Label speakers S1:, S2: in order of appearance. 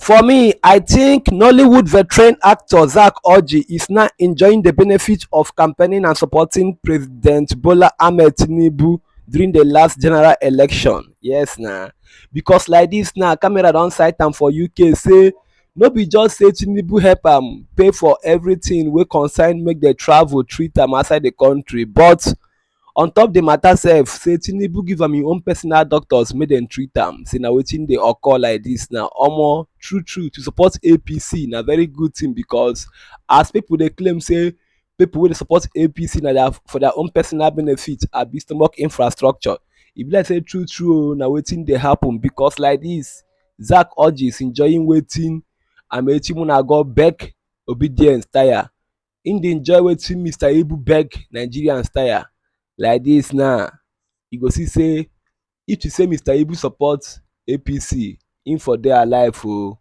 S1: For me, I think Nollywood veteran actor Zack Orji is now enjoying the benefit of campaigning and supporting President Bola Ahmed Tinubu during the last general election. Yes na, because like dis now camera don sight am for UK say no be just say Tinubu help am pay for everything wey concern make dem travel treat am outside the country, but on top the matter sef say Tinubu give am im own personal doctors make dem treat am, say na wetin dey occur like dis now. Omo, true true to support APC na very good thing, because as people dey claim say people wey dey support APC na for their own personal benefit abi stomach infrastructure, e be like say true true na wetin dey happen, because like dis Zack Orji is enjoying wetin Amaechi Munago beg obedience tire. Im dey enjoy wetin Mr. Ibu beg Nigerians tire. Like dis now you go see say if to say Mr. Ibu support APC, im for dey alive oo.